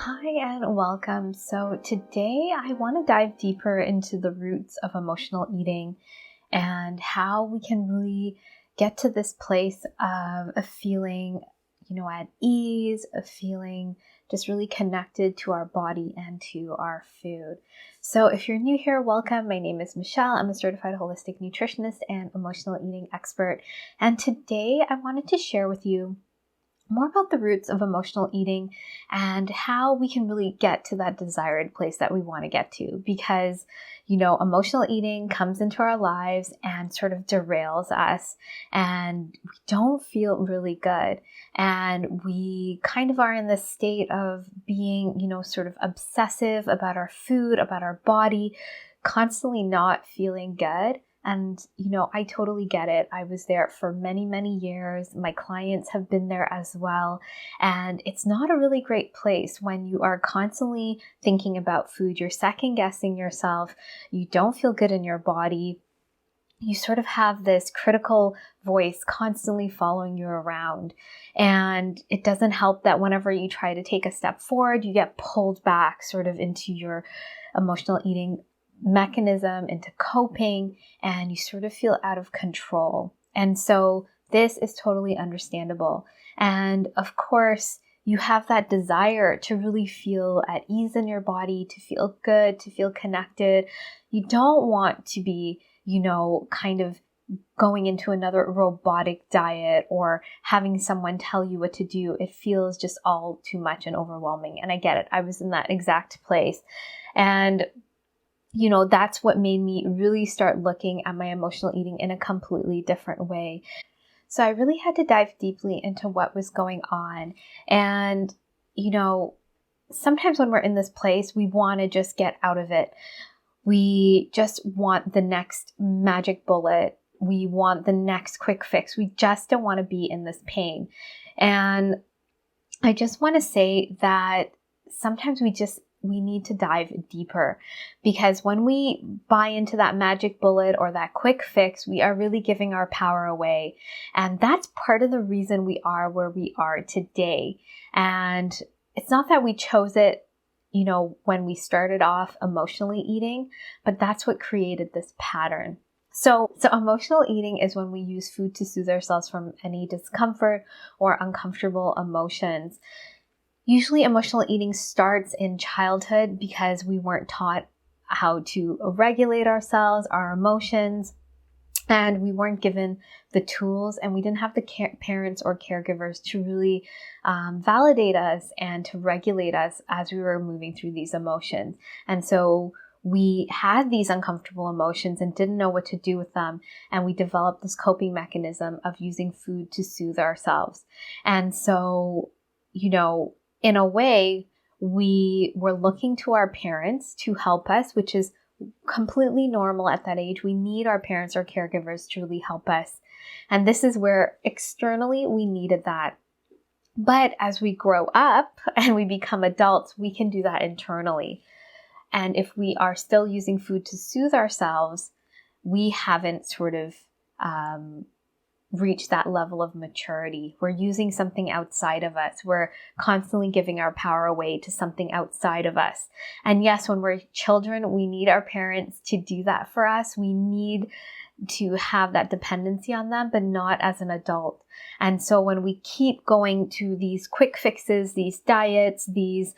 Hi and welcome. So today I want to dive deeper into the roots of emotional eating and how we can really get to this place of feeling, at ease, of feeling just really connected to our body and to our food. So if you're new here, welcome. My name is Michelle. I'm a certified holistic nutritionist and emotional eating expert. And today I wanted to share with you more about the roots of emotional eating and how we can really get to that desired place that we want to get to. Because, emotional eating comes into our lives and sort of derails us, and we don't feel really good. And we kind of are in this state of being, sort of obsessive about our food, about our body, constantly not feeling good. And, I totally get it. I was there for many, many years. My clients have been there as well. And it's not a really great place when you are constantly thinking about food. You're second guessing yourself. You don't feel good in your body. You sort of have this critical voice constantly following you around. And it doesn't help that whenever you try to take a step forward, you get pulled back sort of into your emotional eating mechanism, into coping, and you sort of feel out of control. And so this is totally understandable. And of course, you have that desire to really feel at ease in your body, to feel good, to feel connected. You don't want to be, kind of going into another robotic diet or having someone tell you what to do. It feels just all too much and overwhelming. And I get it. I was in that exact place. And that's what made me really start looking at my emotional eating in a completely different way. So I really had to dive deeply into what was going on. And, sometimes when we're in this place, we want to just get out of it. We just want the next magic bullet. We want the next quick fix. We just don't want to be in this pain. And I just want to say that sometimes we need to dive deeper, because when we buy into that magic bullet or that quick fix, we are really giving our power away. And that's part of the reason we are where we are today. And it's not that we chose it, when we started off emotionally eating, but that's what created this pattern. So emotional eating is when we use food to soothe ourselves from any discomfort or uncomfortable emotions. Usually emotional eating starts in childhood because we weren't taught how to regulate ourselves, our emotions, and we weren't given the tools, and we didn't have the parents or caregivers to really validate us and to regulate us as we were moving through these emotions. And so we had these uncomfortable emotions and didn't know what to do with them. And we developed this coping mechanism of using food to soothe ourselves. And so, in a way, we were looking to our parents to help us, which is completely normal at that age. We need our parents or caregivers to really help us. And this is where externally we needed that. But as we grow up and we become adults, we can do that internally. And if we are still using food to soothe ourselves, we haven't sort of reach that level of maturity. We're using something outside of us. We're constantly giving our power away to something outside of us. And yes, when we're children, we need our parents to do that for us. We need to have that dependency on them, but not as an adult. And so when we keep going to these quick fixes, these diets, these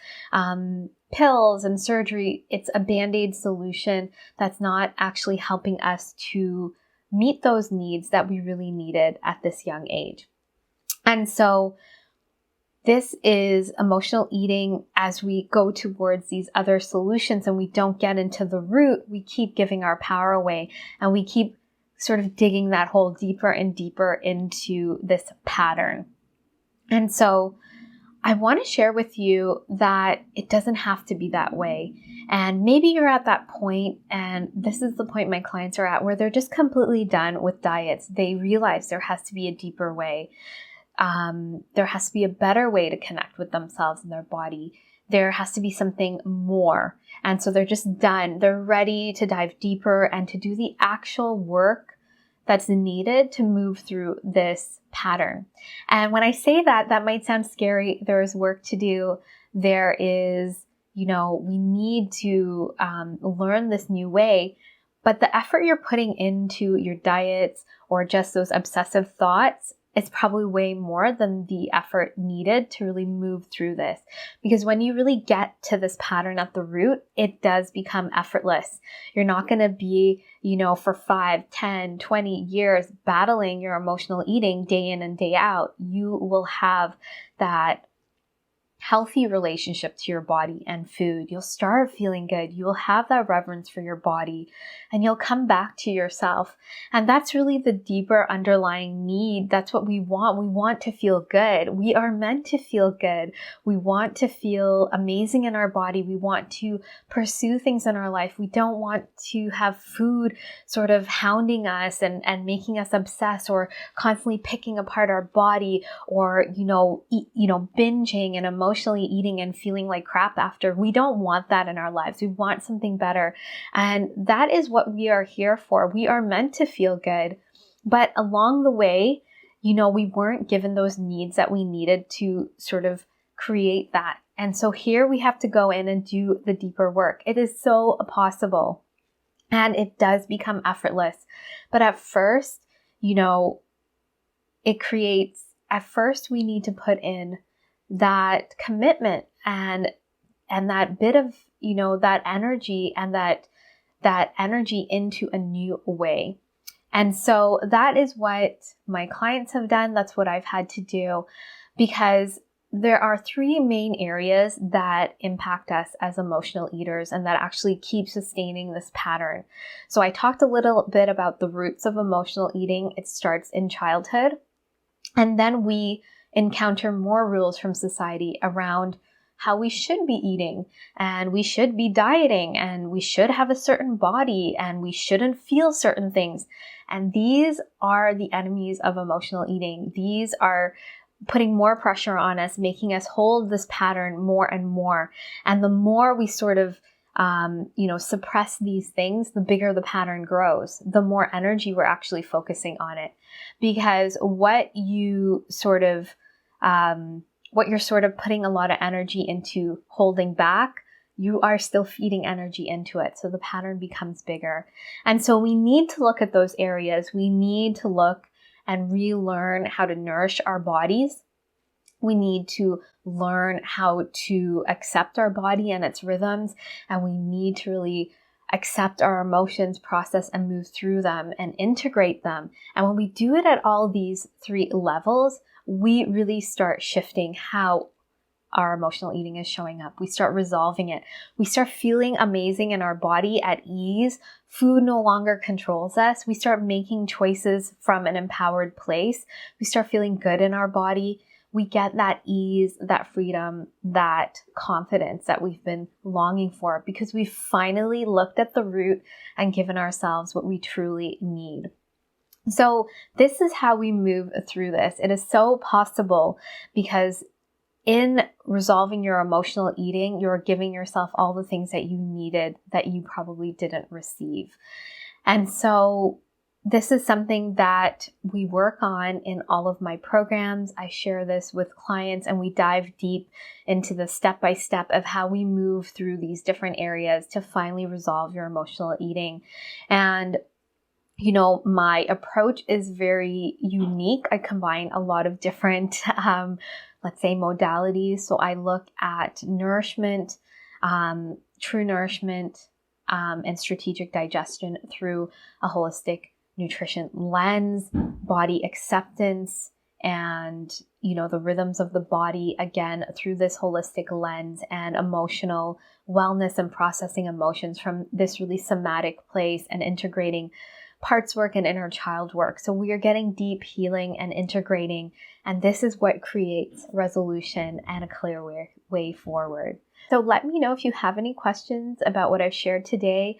pills and surgery, it's a Band-Aid solution that's not actually helping us to meet those needs that we really needed at this young age. And so this is emotional eating. As we go towards these other solutions and we don't get into the root, we keep giving our power away, and we keep sort of digging that hole deeper and deeper into this pattern. And so I want to share with you that it doesn't have to be that way. And maybe you're at that point, and this is the point my clients are at, where they're just completely done with diets. They realize there has to be a deeper way. There has to be a better way to connect with themselves and their body. There has to be something more. And so they're just done. They're ready to dive deeper and to do the actual work that's needed to move through this pattern. And when I say that, that might sound scary. There is work to do. There is, we need to learn this new way. But the effort you're putting into your diets or just those obsessive thoughts, it's probably way more than the effort needed to really move through this. Because when you really get to this pattern at the root, it does become effortless. You're not going to be, for 5, 10, 20 years battling your emotional eating day in and day out. You will have that healthy relationship to your body and food. You'll start feeling good. You will have that reverence for your body and you'll come back to yourself. And that's really the deeper underlying need. That's what we want. We want to feel good. We are meant to feel good. We want to feel amazing in our body. We want to pursue things in our life. We don't want to have food sort of hounding us and making us obsess or constantly picking apart our body or, binging and emotionally eating and feeling like crap after. We don't want that in our lives. We want something better. And that is what we are here for. We are meant to feel good. But along the way, we weren't given those needs that we needed to sort of create that. And so here we have to go in and do the deeper work. It is so possible and it does become effortless. But at first, at first we need to put in that commitment and that bit of, that energy and that energy into a new way. And so that is what my clients have done. That's what I've had to do because there are 3 main areas that impact us as emotional eaters and that actually keep sustaining this pattern. So I talked a little bit about the roots of emotional eating. It starts in childhood. And then we encounter more rules from society around how we should be eating and we should be dieting and we should have a certain body and we shouldn't feel certain things. And these are the enemies of emotional eating. These are putting more pressure on us, making us hold this pattern more and more. And the more we sort of suppress these things, the bigger the pattern grows, the more energy we're actually focusing on it. Because what you're sort of putting a lot of energy into holding back, you are still feeding energy into it. So the pattern becomes bigger. And so we need to look at those areas. We need to look and relearn how to nourish our bodies. We need to learn how to accept our body and its rhythms. And we need to really accept our emotions, process and move through them and integrate them. And when we do it at all these 3 levels, we really start shifting how our emotional eating is showing up. We start resolving it. We start feeling amazing in our body at ease. Food no longer controls us. We start making choices from an empowered place. We start feeling good in our body. We get that ease, that freedom, that confidence that we've been longing for because we've finally looked at the root and given ourselves what we truly need. So this is how we move through this. It is so possible because in resolving your emotional eating, you're giving yourself all the things that you needed that you probably didn't receive. And so this is something that we work on in all of my programs. I share this with clients and we dive deep into the step-by-step of how we move through these different areas to finally resolve your emotional eating. And my approach is very unique. I combine a lot of different, let's say, modalities. So I look at nourishment, true nourishment, and strategic digestion through a holistic nutrition lens, body acceptance, and, the rhythms of the body, again, through this holistic lens, and emotional wellness and processing emotions from this really somatic place and integrating parts work and inner child work. So we are getting deep healing and integrating And this is what creates resolution and a clear way forward. So let me know if you have any questions about what I've shared today.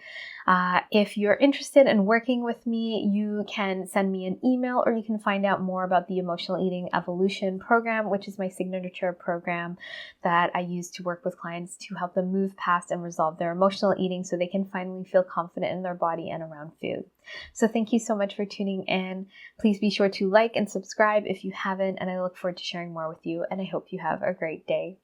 If you're interested in working with me, you can send me an email, or you can find out more about the Emotional Eating Evolution program, which is my signature program that I use to work with clients to help them move past and resolve their emotional eating so they can finally feel confident in their body and around food. So thank you so much for tuning in. Please be sure to like and subscribe if you haven't, and I look forward to sharing more with you, and I hope you have a great day.